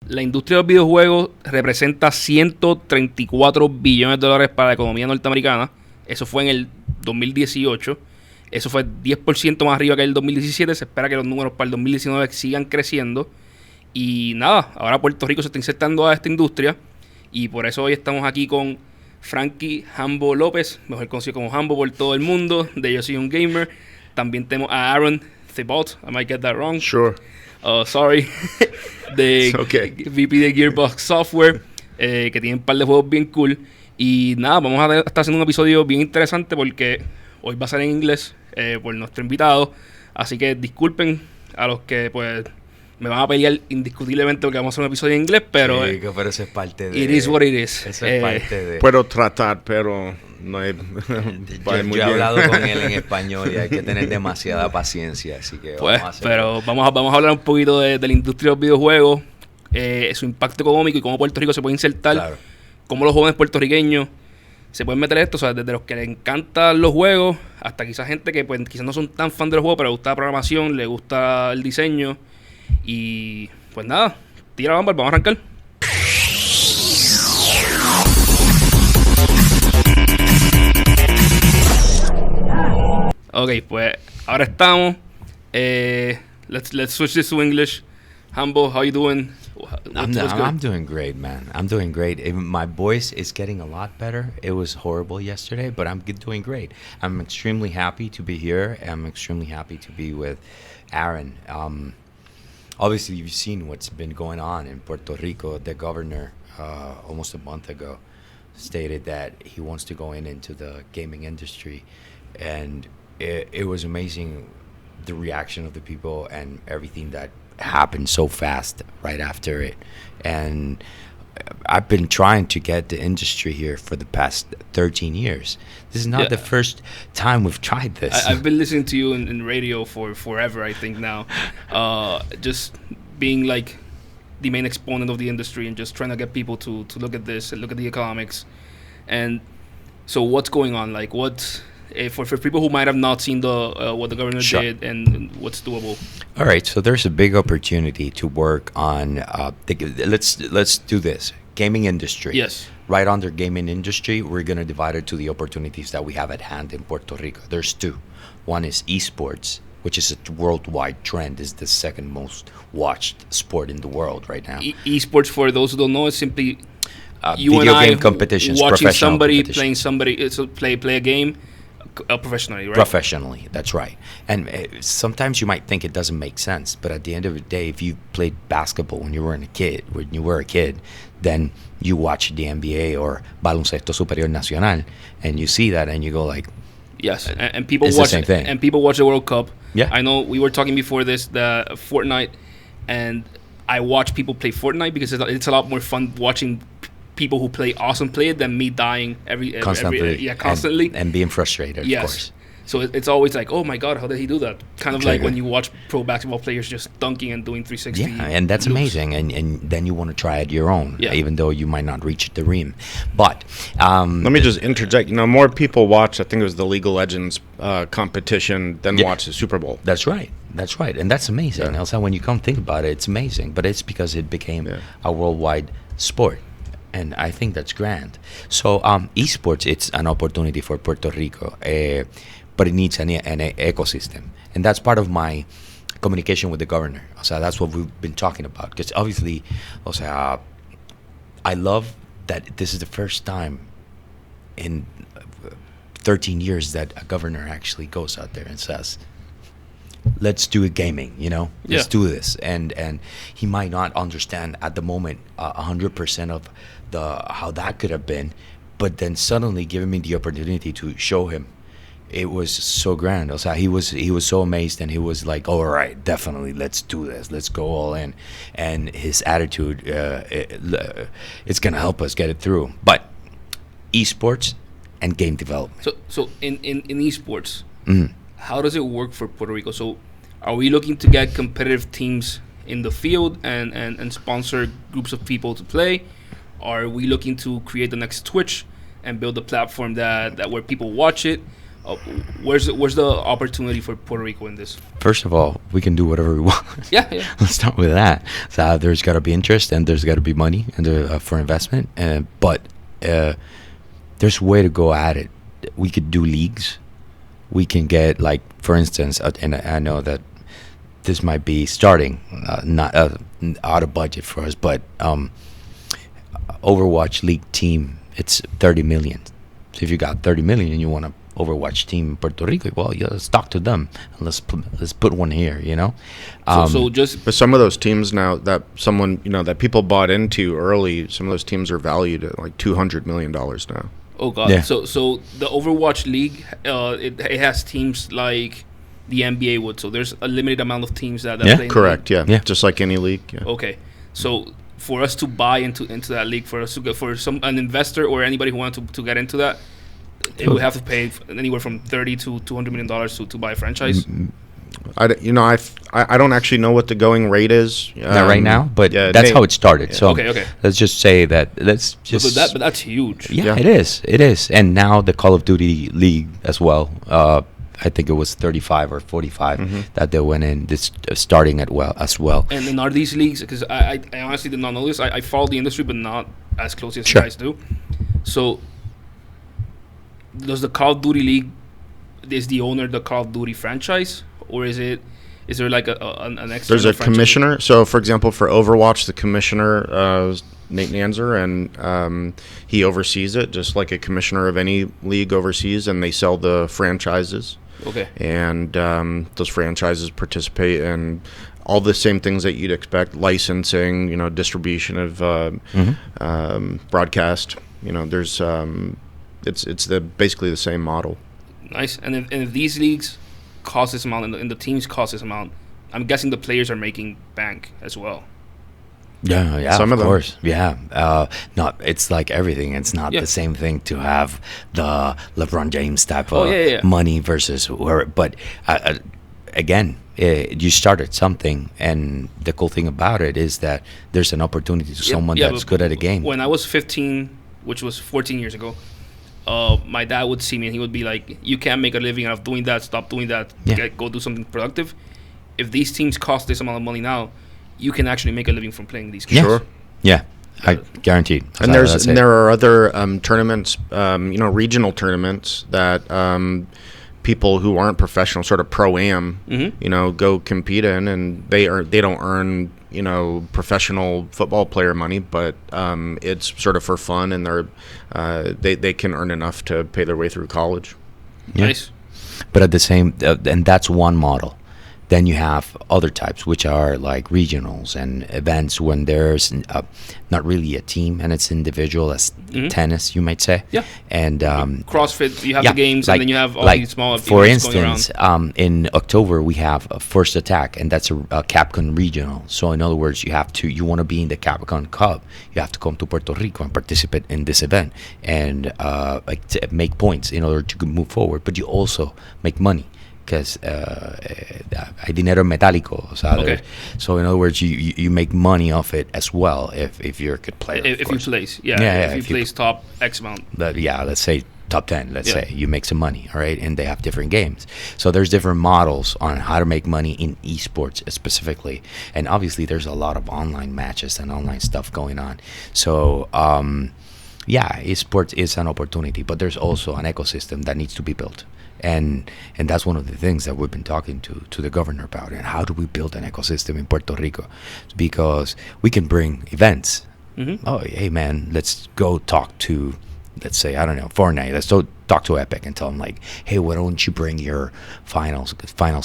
La industria de los videojuegos representa 134 billones de dólares para la economía norteamericana. Eso fue en el 2018. Eso fue 10% más arriba que el 2017. Se espera que los números para el 2019 sigan creciendo. Y nada, ahora Puerto Rico se está insertando a esta industria. Y por eso hoy estamos aquí con Frankie Hambo López, mejor conocido como Hambo por todo el mundo, de Yo Soy un Gamer. También tenemos a Aaron Thibault, I might get that wrong. Sure. Sorry. De okay. VP de Gearbox Software, que tiene un par de juegos bien cool. Y nada, vamos a estar haciendo un episodio bien interesante porque hoy va a ser en inglés por nuestro invitado. Así que disculpen a los que pues me van a pelear indiscutiblemente porque vamos a hacer un episodio en inglés, pero... Sí, pero eso es parte de... It is what it is. Eso es parte de... Puedo tratar, pero no es... yo he hablado con él en español y hay que tener demasiada paciencia, así que pues, vamos a hacer... Pero vamos a hablar un poquito de la industria de los videojuegos, su impacto económico y cómo Puerto Rico se puede insertar, Claro. cómo los jóvenes puertorriqueños se pueden meter esto, o sea, desde los que les encantan los juegos hasta quizás gente que pues quizás no son tan fan de los juegos, pero les gusta la programación, les gusta el diseño. Y pues nada, tira la vamos a arrancar. Ok, pues ahora estamos. Let's switch this to English. Hambo, how you doing? I'm doing great, man. I'm doing great. My voice is getting a lot better. It was horrible yesterday, but I'm doing great. I'm extremely happy to be here. I'm extremely happy to be with Aaron. Obviously, you've seen what's been going on in Puerto Rico. The governor, almost a month ago, stated that he wants to go into the gaming industry. And it was amazing, the reaction of the people and everything that happened so fast right after it. And I've been trying to get the industry here for the past 13 years. This is not the first time we've tried this. I've been listening to you in radio for forever, I think now. Just being like the main exponent of the industry and just trying to get people to look at this and look at the economics. And so what's going on? Like what's... For people who might have not seen what the governor did and what's doable. All right, so there's a big opportunity to work on. Let's do this gaming industry. Yes. Right under gaming industry, we're gonna divide it to the opportunities that we have at hand in Puerto Rico. There's two. One is esports, which is a worldwide trend. Is the second most watched sport in the world right now. Esports, for those who don't know, is simply you video and game I competitions, watching somebody competitions. playing somebody play a game. Professionally, right? Professionally, that's right. And sometimes you might think it doesn't make sense, but at the end of the day, if you played basketball when you were a kid, then you watch the NBA or Baloncesto Superior Nacional, and you see that, and you go like, yes, and people it's watch the same thing. And people watch the World Cup. Yeah, I know we were talking before this the Fortnite, and I watch people play Fortnite because it's a lot more fun watching people who play it than me dying constantly and being frustrated. Yes. Of course. So it's always like, oh my God, how did he do that? Kind of Exactly. like when you watch pro basketball players just dunking and doing 360. Yeah, and that's loops. amazing. And then you want to try it your own, yeah. Even though you might not reach the rim. But let me just interject. More people watch, I think it was the League of Legends competition than watch the Super Bowl. That's right. And that's amazing. Yeah. Also, when you come think about it, it's amazing. But it's because it became a worldwide sport. And I think that's grand. So esports, it's an opportunity for Puerto Rico, but it needs an ecosystem. And that's part of my communication with the governor. So that's what we've been talking about. Because obviously, I love that this is the first time in 13 years that a governor actually goes out there and says, let's do gaming, let's do this. And he might not understand at the moment 100% of how that could have been, but then suddenly giving me the opportunity to show him, it was so grand. He was so amazed, and he was like, all right, definitely, let's do this, let's go all in. And his attitude, it's gonna help us get it through. But esports and game development. So in esports, how does it work for Puerto Rico? So are we looking to get competitive teams in the field and sponsor groups of people to play? Are we looking to create the next Twitch and build a platform that where people watch it? Where's the opportunity for Puerto Rico in this? First of all, we can do whatever we want. Yeah. Let's start with that. So there's got to be interest and there's got to be money and for investment. But there's a way to go at it. We could do leagues. We can get, like, for instance, and I know that this might be starting not out of budget for us, but Overwatch League team, it's 30 million. So if you got 30 million and you want to Overwatch team in Puerto Rico, well, yeah, let's talk to them and let's put one here, you know. But some of those teams now that that people bought into early, some of those teams are valued at like $200 million now. Oh God! Yeah. So the Overwatch League, it has teams like the NBA would. So there's a limited amount of teams that play in the league. Correct. Yeah, just like any league. Yeah. Okay, so for us to buy into that league, for us to get an investor or anybody who wants to get into that, it would have to pay anywhere from $30 to $200 million to buy a franchise. I don't actually know what the going rate is. Not right now, but that's how it started. So okay. Let's just say that. But that's huge. Yeah, it is. And now the Call of Duty League as well. I think it was 35 or 45 that they went in. This starting as well. And then are these leagues? Because I honestly did not know this. I follow the industry, but not as closely as you guys do. So does the Call of Duty League, is the owner the Call of Duty franchise? Or is there like an external There's a franchise? commissioner. So, for example, for Overwatch, the commissioner is Nate Nanzer, and he oversees it, just like a commissioner of any league overseas, and they sell the franchises. Okay. And those franchises participate in all the same things that you'd expect: licensing, distribution of broadcast. There's it's basically the same model. Nice. And if these leagues cost this amount and the teams cost this amount, I'm guessing the players are making bank as well. Yeah, Some of of them. course. Yeah. It's like everything. It's not the same thing to have the LeBron James type of money versus but again, you started something, and the cool thing about it is that there's an opportunity to someone that's good at a game. When I was 15, which was 14 years ago, my dad would see me and he would be like, you can't make a living out of doing that, stop doing that, go do something productive. If these teams cost this amount of money now, you can actually make a living from playing these games. Sure. Yeah, I guaranteed. And there are other tournaments, regional tournaments that people who aren't professional, sort of pro-am, go compete in, and they don't earn professional football player money, but it's sort of for fun, and they can earn enough to pay their way through college. Yeah. Nice. But at the same, and that's one model. Then you have other types, which are like regionals and events when there's not really a team and it's individual, as tennis, you might say. Yeah. And CrossFit, you have the games, and then you have all these small for events instance, going around. In October we have a First Attack, and that's a Capcom regional. So in other words, you want to be in the Capcom Cup, you have to come to Puerto Rico and participate in this event and make points in order to move forward. But you also make money, because hay dinero metálico. Okay. So in other words, you make money off it as well if you're a good player. If you place, if you place top X amount. Let's say top 10, let's say, you make some money, all right? And they have different games. So there's different models on how to make money in esports specifically. And obviously there's a lot of online matches and online stuff going on. So esports is an opportunity, but there's also an ecosystem that needs to be built. And that's one of the things that we've been talking to the governor about. And how do we build an ecosystem in Puerto Rico? Because we can bring events. Oh, hey, man, let's go talk to, let's say, I don't know, Fortnite. Let's go talk to Epic and tell them, like, hey, why don't you bring your finals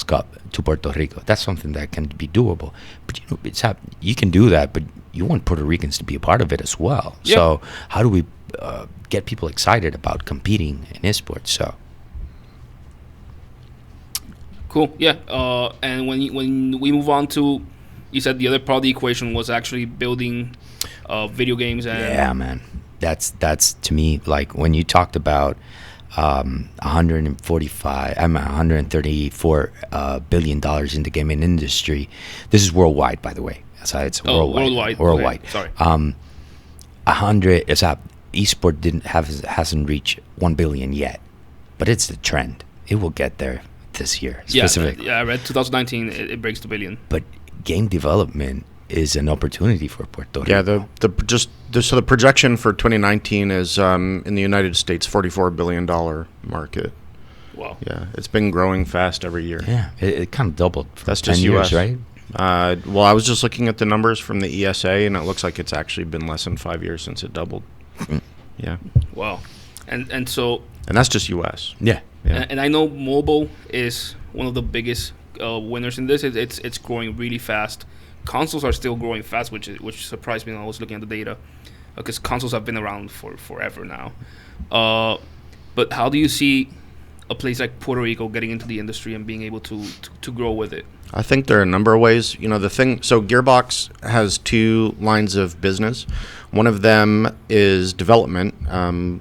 cup to Puerto Rico? That's something that can be doable. But, you can do that, but you want Puerto Ricans to be a part of it as well. Yeah. So how do we get people excited about competing in esports? So. Cool. Yeah. And when we move on to, you said the other part of the equation was actually building video games. And yeah, man. That's to me, like when you talked about $134 billion in the gaming industry. This is worldwide, by the way. So it's worldwide. Okay. Sorry. Esport hasn't reached 1 billion yet, but it's the trend. It will get there this year, Yeah, specifically. I read 2019, it breaks the billion. But game development is an opportunity for Puerto Rico. Yeah, so the projection for 2019 is in the United States, $44 billion market. Wow. Yeah, it's been growing fast every year. Yeah, it kind of doubled for That's 10 just years, US. right? Well, I was just looking at the numbers from the ESA, and it looks like it's actually been less than 5 years since it doubled. Yeah, Wow. And so, and that's just US. Yeah. Yeah. and I know mobile is one of the biggest winners in this. It's growing really fast. Consoles are still growing fast, which surprised me when I was looking at the data, because consoles have been around for forever now. But how do you see a place like Puerto Rico getting into the industry and being able to grow with it? I think there are a number of ways. You know, so Gearbox has two lines of business. One of them is development.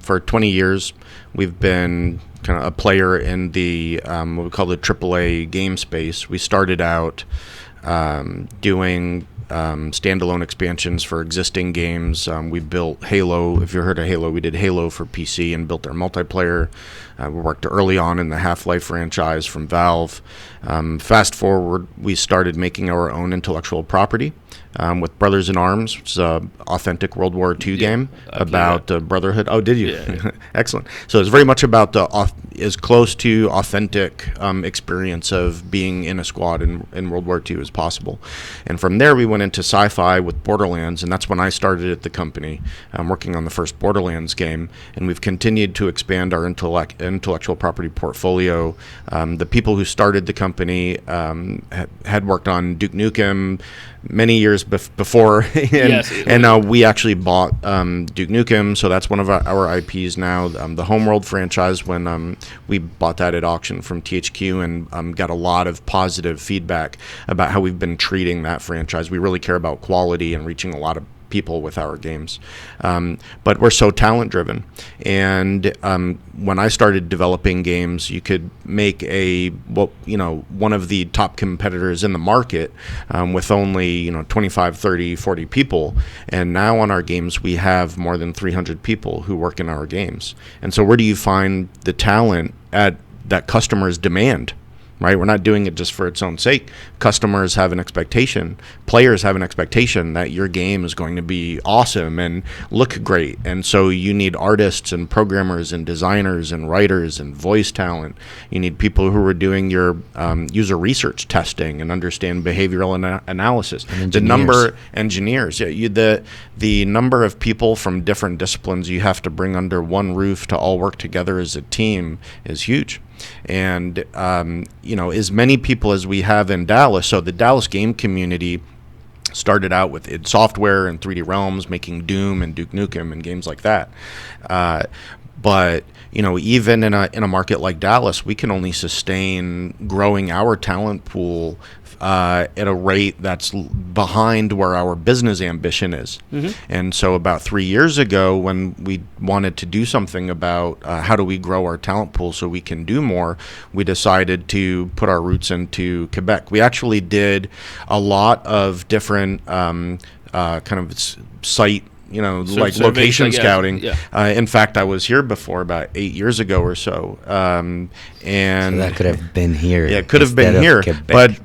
For 20 years, we've been kind of a player in the what we call the AAA game space. We started out doing standalone expansions for existing games. We built Halo. If you heard of Halo, we did Halo for PC and built our multiplayer. We worked early on in the Half-Life franchise from Valve. Fast forward, we started making our own intellectual property with Brothers in Arms, which is an authentic World War II game about brotherhood. Oh, did you? Yeah. Excellent. So it's very much about as close to authentic experience of being in a squad in World War II as possible. And from there, we went into sci-fi with Borderlands, and that's when I started at the company, working on the first Borderlands game. And we've continued to expand our intellectual property portfolio. The people who started the company had worked on Duke Nukem many years before, and we actually bought Duke Nukem, so that's one of our IPs now. The Homeworld franchise, when we bought that at auction from THQ and got a lot of positive feedback about how we've been treating that franchise. We really care about quality and reaching a lot of people with our games, but we're so talent driven, and when I started developing games, you could make one of the top competitors in the market with only 25, 30, 40 people, and now on our games we have more than 300 people who work in our games. And so where do you find the talent that customers demand? Right, we're not doing it just for its own sake. Customers have an expectation, players have an expectation that your game is going to be awesome and look great. And so you need artists and programmers and designers and writers and voice talent. You need people who are doing your user research testing and understand behavioral analysis. And the number engineers, the number of people from different disciplines you have to bring under one roof to all work together as a team is huge. And as many people as we have in Dallas, so the Dallas game community started out with id Software and 3D Realms making Doom and Duke Nukem and games like that. But even in a market like Dallas, we can only sustain growing our talent pool at a rate that's behind where our business ambition is. Mm-hmm. And so about 3 years ago, when we wanted to do something about how do we grow our talent pool so we can do more, we decided to put our roots into Quebec. We actually did a lot of different kind of site like location scouting. Yeah. In fact, I was here before about 8 years ago or so. And so that could have been here. Yeah, it could have been here,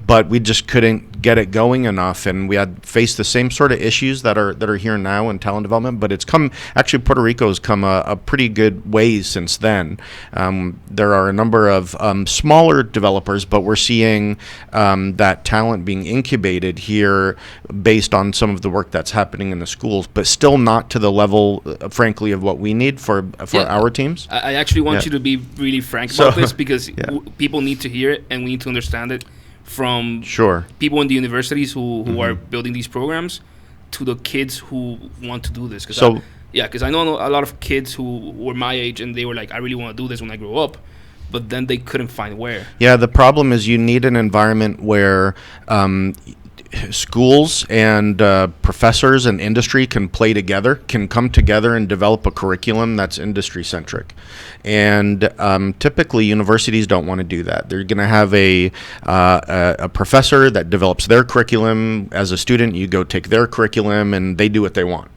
but we just couldn't get it going enough, and we had faced the same sort of issues that are here now in talent development. But Puerto Rico's come a pretty good ways since then. There are a number of smaller developers, but we're seeing that talent being incubated here based on some of the work that's happening in the schools, but still not to the level, frankly, of what we need for our teams. I actually want you to be really frank about this, because people need to hear it, and we need to understand it from people in the universities who are building these programs to the kids who want to do this. Because I know a lot of kids who were my age, and they were like, I really want to do this when I grow up, but then they couldn't find where. Yeah, the problem is you need an environment where schools and professors and industry can play together, can come together and develop a curriculum that's industry centric. And typically universities don't want to do that. They're going to have a professor that develops their curriculum. As a student, you go take their curriculum and they do what they want.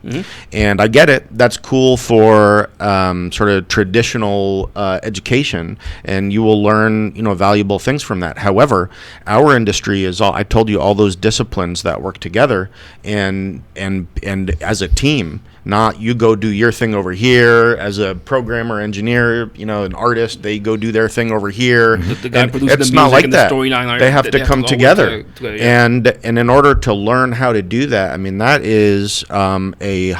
And I get it. That's cool for sort of traditional education, and you will learn, valuable things from that. However, our industry is I told you, all those disciplines that work together and as a team. Not you go do your thing over here as a programmer, engineer, an artist, they go do their thing over here. The guy producing it's the not music like and that. The storyline they have to come together. Yeah. And in order to learn how to do that, I mean, that is a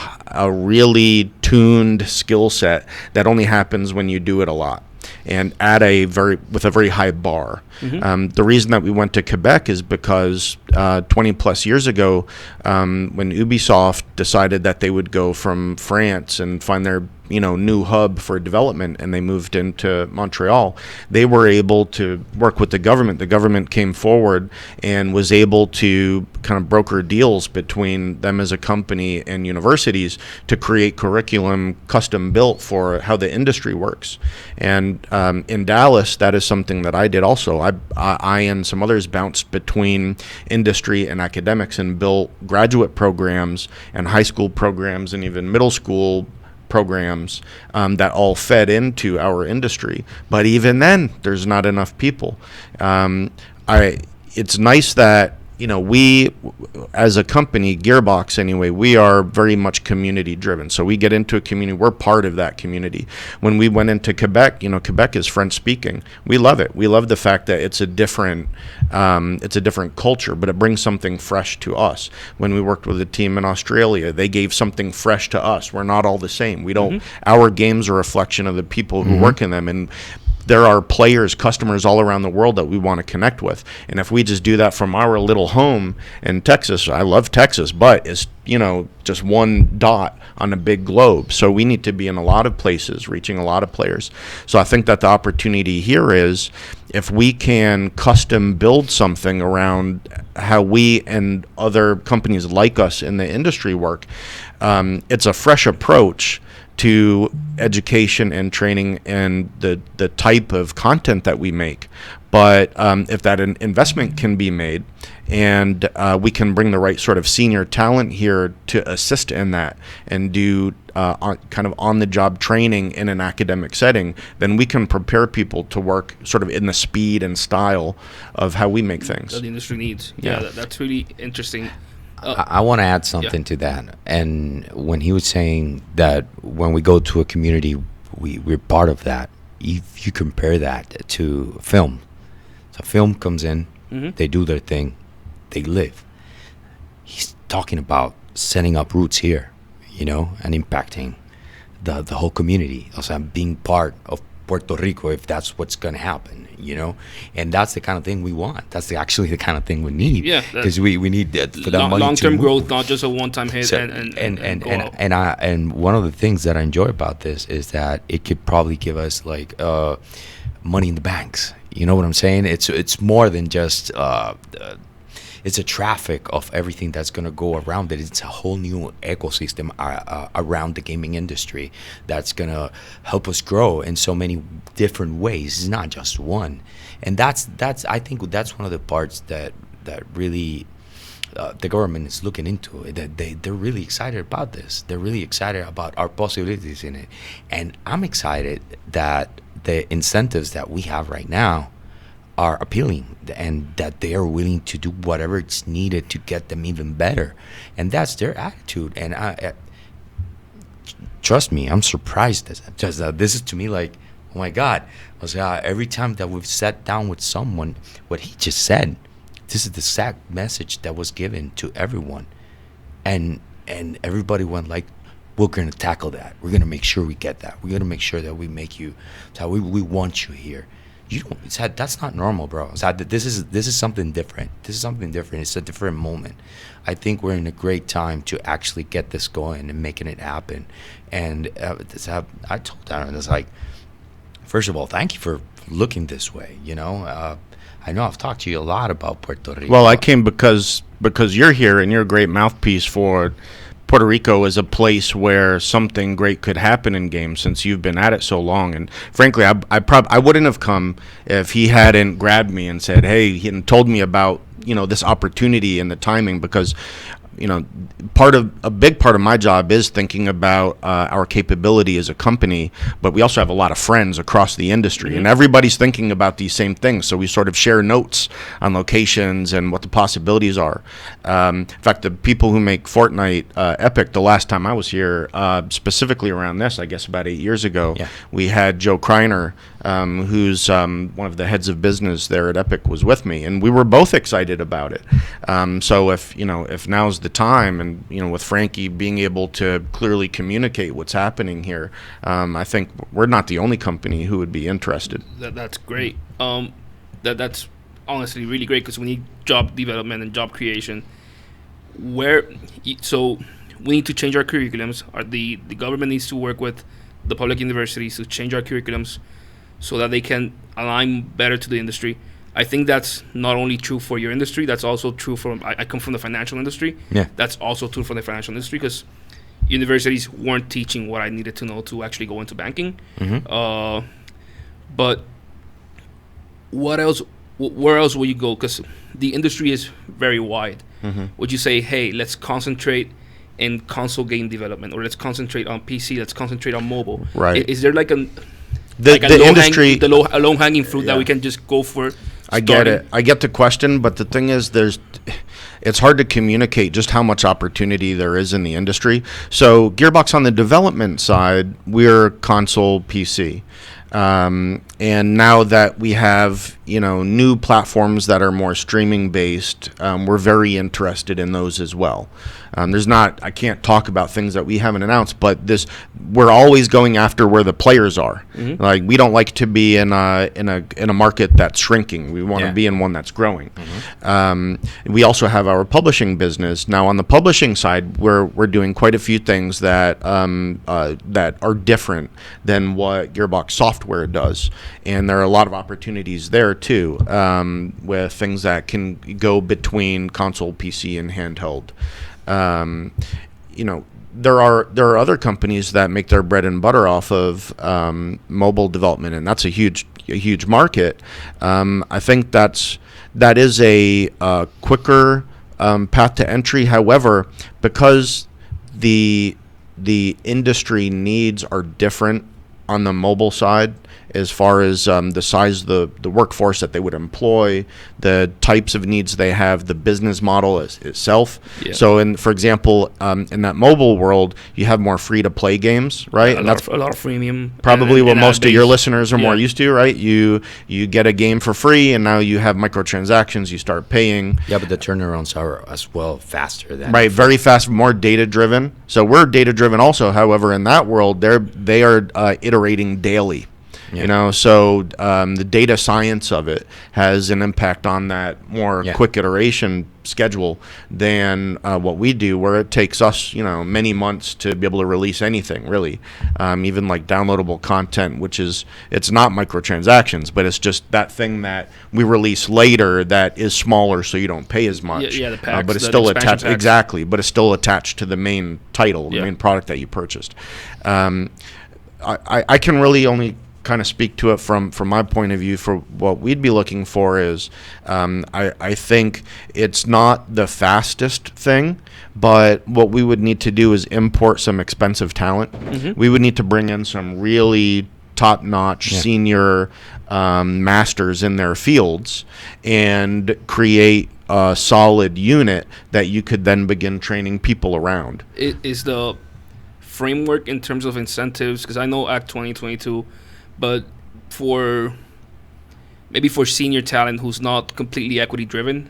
really tuned skill set that only happens when you do it a lot and with a very high bar. The reason that we went to Quebec is because 20 plus years ago, when Ubisoft decided that they would go from France and find their new hub for development, and they moved into Montreal, they were able to work with the government. The government came forward and was able to kind of broker deals between them as a company and universities to create curriculum custom built for how the industry works. And in Dallas, that is something that I did also. I and some others bounced between industry and academics and built graduate programs and high school programs and even middle school programs that all fed into our industry. But even then, there's not enough people. It's nice that we, as a company, Gearbox anyway, we are very much community driven. So we get into a community, we're part of that community. When we went into Quebec, Quebec is French speaking. We love it. We love the fact that it's a different culture, but it brings something fresh to us. When we worked with a team in Australia, they gave something fresh to us. We're not all the same. We don't. Our games are a reflection of the people who work in them, and there are players, customers all around the world that we want to connect with. And if we just do that from our little home in Texas, I love Texas, but it's, just one dot on a big globe. So we need to be in a lot of places, reaching a lot of players. So I think that the opportunity here is if we can custom build something around how we and other companies like us in the industry work, it's a fresh approach to education and training and the type of content that we make. But if that investment can be made and we can bring the right sort of senior talent here to assist in that and do kind of on-the-job training in an academic setting, then we can prepare people to work sort of in the speed and style of how we make things. That the industry needs. Yeah, that's really interesting. I want to add something to that. And when he was saying that when we go to a community, we're part of that. If you compare that to film, so film comes in, they do their thing, they live. He's talking about setting up roots here, and impacting the whole community. Also, being part of Puerto Rico, if that's what's going to happen, and that's the kind of thing we want. That's actually the kind of thing we need. Yeah, because we need that for that money long-term growth, not just a one-time hit. So, and one of the things that I enjoy about this is that it could probably give us like money in the banks. You know what I'm saying? It's more than just it's a traffic of everything that's going to go around it. It's a whole new ecosystem around the gaming industry that's going to help us grow in so many different ways. It's not just one. And that's I think that's one of the parts that really the government is looking into it. That they're really excited about this. They're really excited about our possibilities in it. And I'm excited that the incentives that we have right now are appealing, and that they are willing to do whatever it's needed to get them even better, and that's their attitude. And I trust me, I'm surprised. This is to me like, oh my God! I was every time that we've sat down with someone, what he just said, this is the exact message that was given to everyone, and everybody went like, we're gonna tackle that. We're gonna make sure we get that. We're gonna make sure that we make you. So we want you here. You don't. That's not normal, bro. This is something different. This is something different. It's a different moment. I think we're in a great time to actually get this going and making it happen. And I told Aaron, it's like, first of all, thank you for looking this way. I know I've talked to you a lot about Puerto Rico. Well, I came because you're here and you're a great mouthpiece for Puerto Rico as a place where something great could happen in games, since you've been at it so long. And frankly, I wouldn't have come if he hadn't grabbed me and said, hey, he hadn't told me about, this opportunity and the timing, because a big part of my job is thinking about our capability as a company, but we also have a lot of friends across the industry, and everybody's thinking about these same things. So we sort of share notes on locations and what the possibilities are. In fact, the people who make Fortnite Epic, the last time I was here, specifically around this, I guess about 8 years ago, we had Joe Kreiner, who's one of the heads of business there at Epic, was with me, and we were both excited about it. So if now's the time, and with Frankie being able to clearly communicate what's happening here, I think we're not the only company who would be interested. That's great. That's honestly really great, because we need job development and job creation. So we need to change our curriculums. The government needs to work with the public universities to change our curriculums so that they can align better to the industry. I think that's not only true for your industry, that's also true for, I come from the financial industry. Yeah. That's also true for the financial industry, because universities weren't teaching what I needed to know to actually go into banking. But where else will you go? Because the industry is very wide. Would you say, hey, let's concentrate in console game development, or let's concentrate on PC, let's concentrate on mobile? Right. Is there like a low hanging fruit that we can just go for? I get it. I get the question, but the thing is, it's hard to communicate just how much opportunity there is in the industry. So Gearbox, on the development side, we're console PC. And now that we have, new platforms that are more streaming based, we're very interested in those as well. I can't talk about things that we haven't announced, but we're always going after where the players are. Like, we don't like to be in a market that's shrinking. We want to be in one that's growing. We also have our publishing business. Now, on the publishing side, we're doing quite a few things that are different than what Gearbox Software does, and there are a lot of opportunities there too, with things that can go between console, PC, and handheld. There are other companies that make their bread and butter off of mobile development, and that's a huge market. I think that is a quicker path to entry. However, because the industry needs are different on the mobile side, as far as the size of the workforce that they would employ, the types of needs they have, the business model itself. Yeah. So, for example, in that mobile world, you have more free-to-play games, right? A lot of freemium. Probably what most of your listeners are more used to, right? You get a game for free, and now you have microtransactions. You start paying. Yeah, but the turnarounds are as well faster than. Right, very fast, more data-driven. So we're data-driven also. However, in that world, they are iterating daily. Yeah. So the data science of it has an impact on that more quick iteration schedule than what we do, where it takes us, many months to be able to release anything, really. Even like downloadable content, it's not microtransactions, but it's just that thing that we release later that is smaller, so you don't pay as much. Yeah, the packs, but it's still attached. Exactly, but it's still attached to the main title, the main product that you purchased. I can really only kind of speak to it from my point of view. For what we'd be looking for is, I think it's not the fastest thing, but what we would need to do is import some expensive talent. We would need to bring in some really top-notch senior masters in their fields and create a solid unit that you could then begin training people around. Is the framework in terms of incentives, because I know Act 2022, but for senior talent who's not completely equity driven,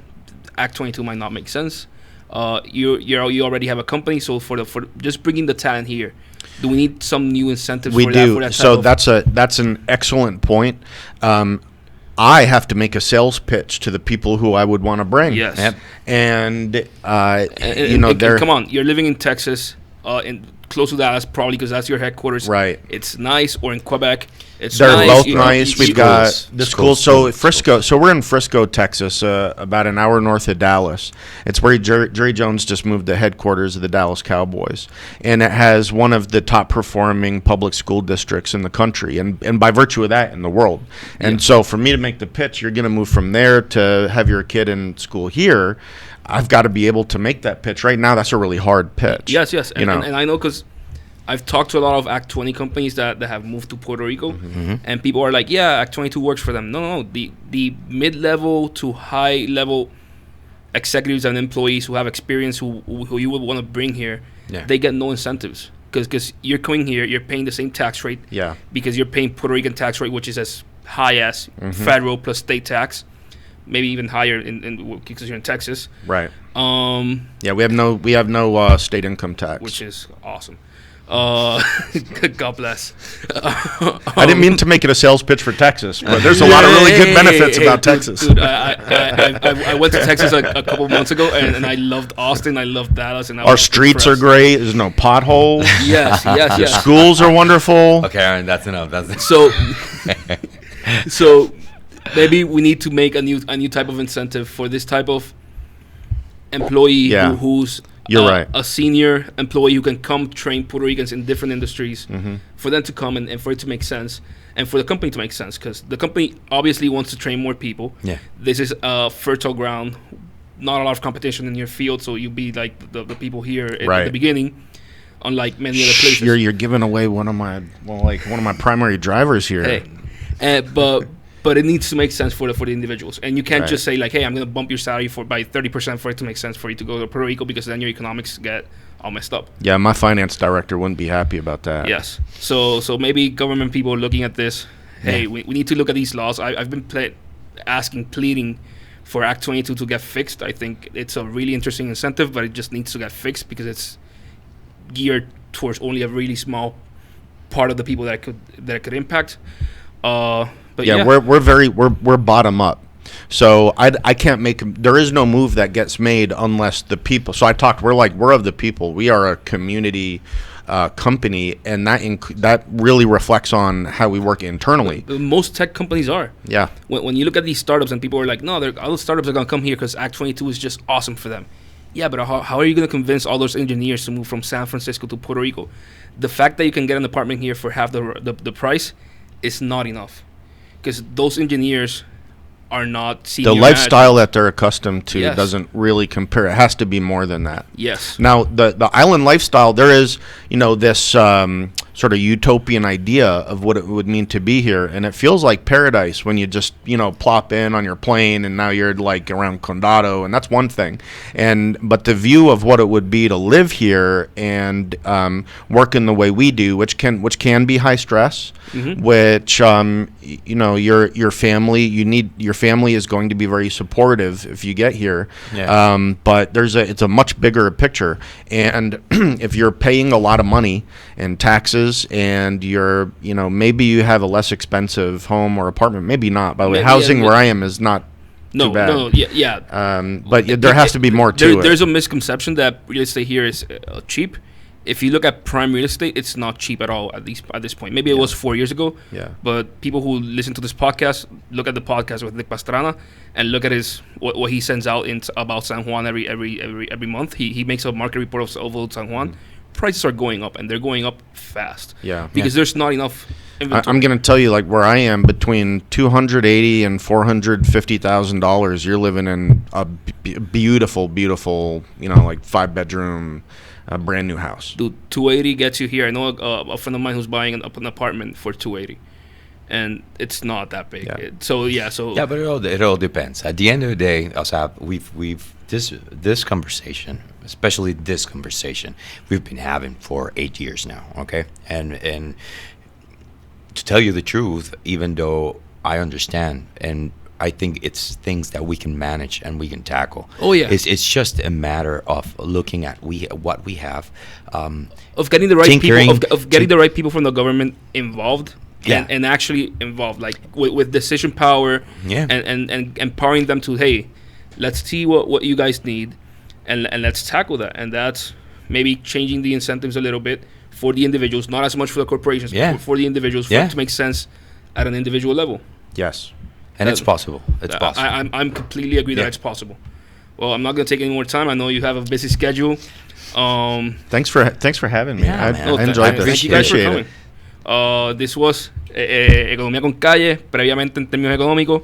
Act 22 might not make sense. You already have a company, so for just bringing the talent here, do we need some new incentives? We do. So that's an excellent point. I have to make a sales pitch to the people who I would want to bring. Yes. Yep. And come on, you're living in Texas, close to Dallas, probably because that's your headquarters. Right. It's nice, or in Quebec. They're nice. both nice. We've got Schools. the school. So Frisco. So we're in Frisco, Texas, about an hour north of Dallas. It's where Jerry Jones just moved the headquarters of the Dallas Cowboys, and it has one of the top performing public school districts in the country, and by virtue of that, in the world. And so for me to make the pitch, you're going to move from there to have your kid in school here. I've got to be able to make that pitch. Right now, that's a really hard pitch. Yes. And I know because I've talked to a lot of Act 20 companies that have moved to Puerto Rico, and people are like, yeah, Act 22 works for them. No. The mid-level to high-level executives and employees who have experience, who you would want to bring here, they get no incentives. Because you're coming here, you're paying the same tax rate. Yeah. Because you're paying Puerto Rican tax rate, which is as high as federal plus state tax, maybe even higher because you're in Texas. Right. Yeah, we have no state income tax, which is awesome. God bless. I didn't mean to make it a sales pitch for Texas, but there's a lot of really good benefits about Texas. Dude, I went to Texas a couple of months ago, and I loved Austin. I loved Dallas. And our streets are great. There's no potholes. Yes. The schools are wonderful. Okay, Aaron, that's enough. So maybe we need to make a new type of incentive for this type of employee who's You're right. A senior employee who can come train Puerto Ricans in different industries, for them to come and for it to make sense, and for the company to make sense, because the company obviously wants to train more people. Yeah. This is a fertile ground, not a lot of competition in your field, so you'll be like the people here at the beginning, unlike many other places. You're giving away one of my primary drivers here. Hey, but it needs to make sense for the individuals, and you can't just say like, "Hey, I'm going to bump your salary by 30% for it to make sense for you to go to Puerto Rico," because then your economics get all messed up. Yeah, my finance director wouldn't be happy about that. Yes, so maybe government people are looking at this. Hey, we need to look at these laws. I've been pleading for Act 22 to get fixed. I think it's a really interesting incentive, but it just needs to get fixed because it's geared towards only a really small part of the people that it could impact. But we're bottom up, so I can't make. There is no move that gets made unless the people. So we're of the people. We are a community company, and that really reflects on how we work internally. Most tech companies are. Yeah. When you look at these startups and people are like, no, all the startups are gonna come here because Act 22 is just awesome for them. Yeah, but how are you gonna convince all those engineers to move from San Francisco to Puerto Rico? The fact that you can get an apartment here for half the price is not enough. Because those engineers are not senior the lifestyle that they're accustomed to doesn't really compare. It has to be more than that. Yes. Now, the island lifestyle, there is, this sort of utopian idea of what it would mean to be here, and it feels like paradise when you just, plop in on your plane, and now you're like around Condado, and that's one thing. But the view of what it would be to live here and work in the way we do, which can be high stress, which your family is going to be very supportive if you get here. Yeah. But it's a much bigger picture, and if you're paying a lot of money in taxes and you're maybe you have a less expensive home or apartment, maybe not. By the way, housing where I am is not too bad. But there has to be more to it. There's a misconception that real estate here is cheap. If you look at prime real estate, it's not cheap at all, at least at this point. Maybe it was 4 years ago. Yeah. But people who listen to this podcast, look at the podcast with Nick Pastrana and look at what he sends out about San Juan every month. He makes a market report of San Juan. Prices are going up, and they're going up fast. Yeah. Because there's not enough inventory. I'm going to tell you, like where I am, between $280,000 and $450,000, you're living in a beautiful, like 5-bedroom. A brand new house. Dude, 280 gets you here. I know a friend of mine who's buying an apartment for 280, and it's not that big. Yeah. But it all depends. At the end of the day, we've this conversation, especially this conversation, we've been having for 8 years now. Okay, and to tell you the truth, even though I understand and I think it's things that we can manage and we can tackle. Oh yeah, it's just a matter of looking at what we have, of getting the right people, of getting the right people from the government involved, and actually involved, like with decision power, and empowering them to, hey, let's see what you guys need, and let's tackle that, and that's maybe changing the incentives a little bit for the individuals, not as much for the corporations, but for the individuals, for it to make sense at an individual level. Yes. And it's possible. It's possible. I'm completely agree that it's possible. Well, I'm not going to take any more time. I know you have a busy schedule. Thanks for having me. Yeah, I enjoyed this. Thank you guys for coming. This was Economía con Calle, previamente en términos económicos.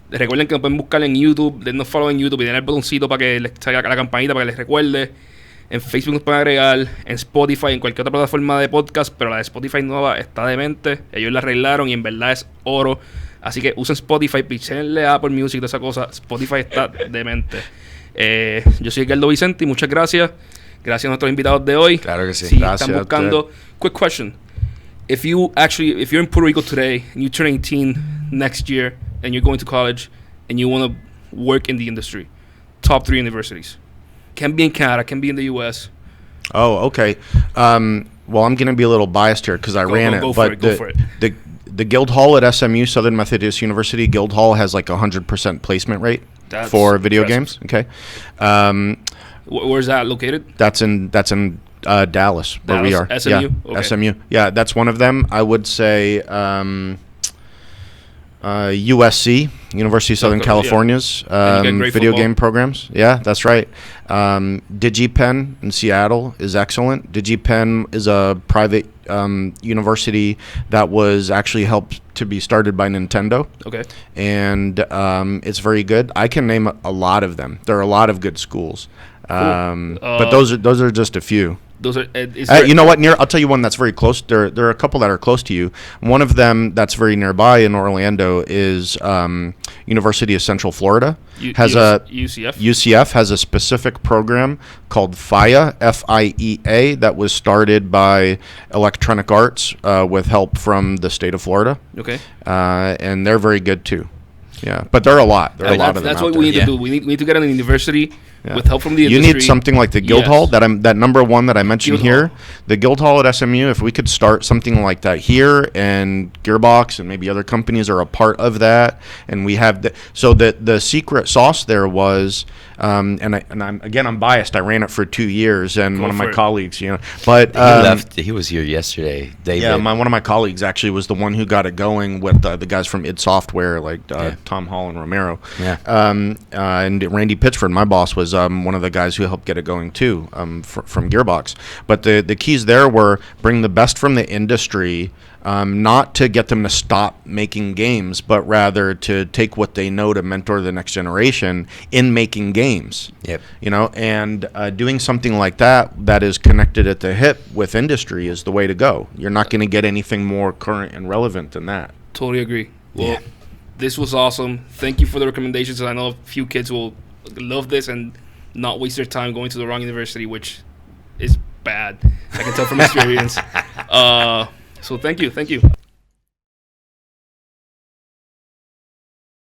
Recuerden que nos pueden buscar en YouTube, dennos follow en YouTube y den el botoncito para que les salga la campanita para que les recuerde. En Facebook nos pueden agregar, en Spotify, en cualquier otra plataforma de podcast, pero la de Spotify nueva está demente. Ellos la arreglaron y en verdad es oro. Así que usen Spotify, pichenle a Apple Music y toda esa cosa. Spotify está demente. Yo soy Edgardo Vicente y muchas gracias. Gracias a nuestros invitados de hoy. Claro que sí. Si Gracias están buscando, quick question. If you're in Puerto Rico today and you turn 18 next year and you're going to college and you want to work in the industry, top 3 universities. Can be in Canada, can be in the US. Oh, okay. Well, I'm going to be a little biased here because I ran it. Go But for it. The Guildhall at SMU, Southern Methodist University, Guildhall has like 100% placement rate for video games. Okay. Where's that located? That's in Dallas, where we are. SMU? Yeah, Okay. SMU. Yeah, that's one of them. I would say USC, University of Southern Okay, California's And you get great video football. game programs. Yeah, that's right. DigiPen in Seattle is excellent. DigiPen is a private university that was actually helped to be started by Nintendo. Okay. And it's very good. I can name a lot of them. There are a lot of good schools. But those are just a few. Those are. You know what? I'll tell you one that's very close. There are a couple that are close to you. One of them that's very nearby in Orlando is University of Central Florida. UCF has a specific program called FIA, FIEA, that was started by Electronic Arts with help from the state of Florida. Okay. And they're very good too. Yeah, but there are a lot. There are a lot of them. That's out what there. we need to do. We need to get in a university with help from the You industry. need something like the Guildhall, that number one that I mentioned Guildhall. here. The Guildhall at SMU, if we could start something like that here, and Gearbox and maybe other companies are a part of that, and we have the secret sauce there was, I'm biased. I ran it for 2 years, and one of my colleagues, but he left. He was here yesterday. David. Yeah, one of my colleagues actually was the one who got it going with the guys from id Software, like Tom Hall and Romero. Yeah. And Randy Pitchford, my boss, was one of the guys who helped get it going too, from Gearbox. But the keys there were bring the best from the industry, not to get them to stop making games, but rather to take what they know to mentor the next generation in making games. Yep. And doing something like that is connected at the hip with industry is the way to go. You're not going to get anything more current and relevant than that. Totally agree. Well, this was awesome. Thank you for the recommendations. I know a few kids will love this and not waste their time going to the wrong university, which is bad. I can tell from experience. So thank you.